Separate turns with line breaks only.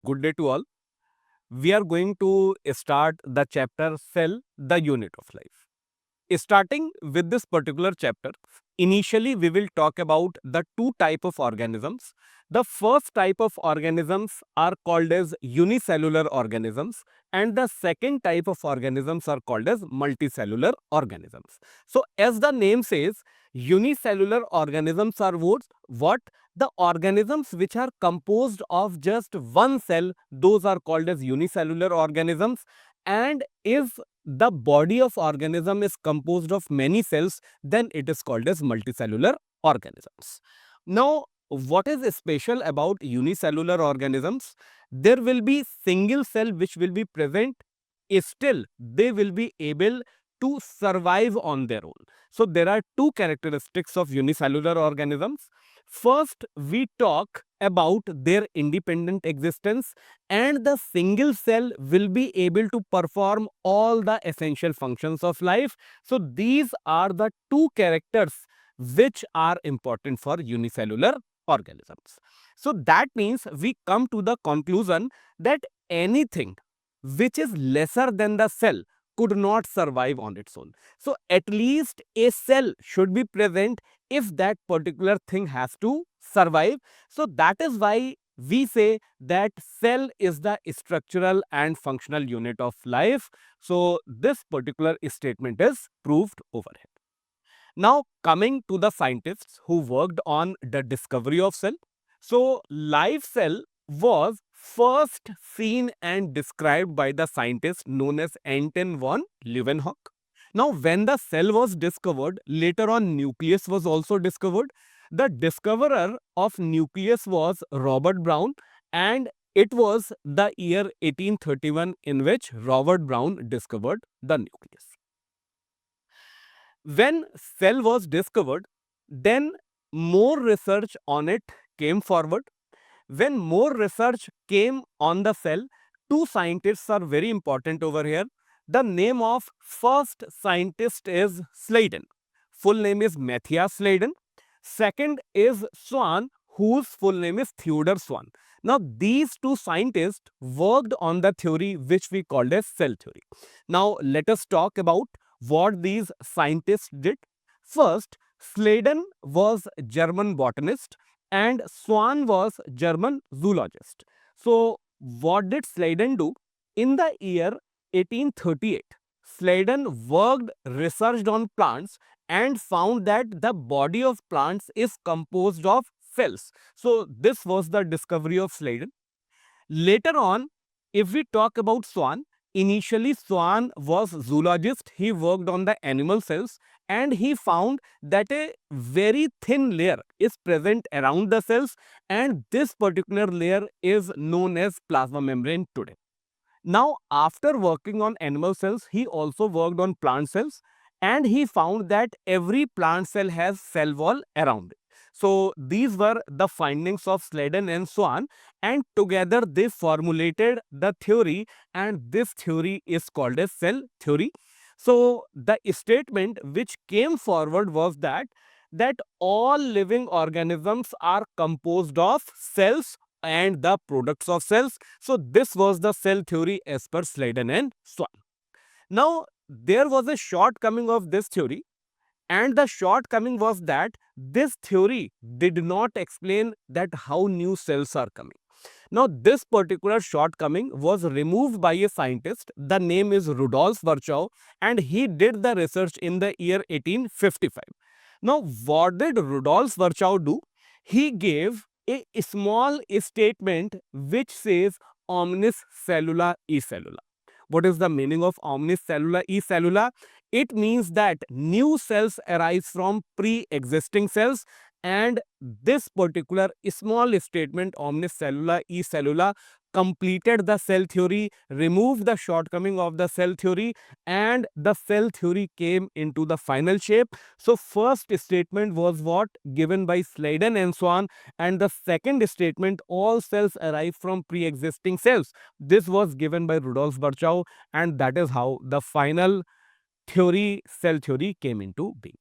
Good day to all. We are going to start the chapter Cell, the Unit of Life. Starting with this particular chapter, initially we will talk about the two type of organisms. The first type of organisms are called as unicellular organisms, and the second type of organisms are called as multicellular organisms. So as the name says, unicellular organisms are what? The organisms which are composed of just one cell, those are called as unicellular organisms. And if the body of organism is composed of many cells, then it is called as multicellular organisms. Now, what is special about unicellular organisms? There will be single cell which will be present, still they will be able to survive on their own. So there are two characteristics of unicellular organisms. First, we talk about their independent existence, and the single cell will be able to perform all the essential functions of life. So these are the two characters which are important for unicellular organisms. So that means we come to the conclusion that anything which is lesser than the cell could not survive on its own. So at least a cell should be present if that particular thing has to survive. So that is why we say that cell is the structural and functional unit of life. So this particular statement is proved over here. Now coming to the scientists who worked on the discovery of cell. So live cell was first seen and described by the scientist known as Anton von Leeuwenhoek. Now when the cell was discovered, later on nucleus was also discovered. The discoverer of nucleus was Robert Brown, and it was the year 1831 in which Robert Brown discovered the nucleus. When cell was discovered, then more research on it came forward. When more research came on the cell, two scientists are very important over here. The name of first scientist is Sladen. Full name is Matthias Sladen. Second is Swan, whose full name is Theodor Swan. Now these two scientists worked on the theory which we called as cell theory. Now let us talk about what these scientists did. First, Sladen was German botanist and Swan was German zoologist. So what did Sladen do? In the year 1838, Sladen worked, researched on plants and found that the body of plants is composed of cells. So this was the discovery of Sladen. Later on, if we talk about Swan, initially Swan was zoologist. He worked on the animal cells and he found that a very thin layer is present around the cells, and this particular layer is known as plasma membrane today. Now, after working on animal cells, he also worked on plant cells, and he found that every plant cell has cell wall around it. So these were the findings of Sladen and Swan, and together they formulated the theory, and this theory is called as cell theory. So the statement which came forward was that all living organisms are composed of cells and the products of cells. So this was the cell theory as per Sladen and Swan. Now there was a shortcoming of this theory, and the shortcoming was that this theory did not explain that how new cells are coming. Now this particular shortcoming was removed by a scientist. The name is Rudolf Virchow, and he did the research in the year 1855. Now what did Rudolf Virchow do? He gave a small statement which says omnis cellula e cellula. What is the meaning of omnis cellula e cellula? It means that new cells arise from pre-existing cells, and this particular small statement omnis cellula e cellula completed the cell theory, removed the shortcoming of the cell theory, and the cell theory came into the final shape. So first statement was what given by Sladen and Swan, and the second statement, all cells arise from pre-existing cells, this was given by Rudolf Virchow, and that is how the final theory, cell theory, came into being.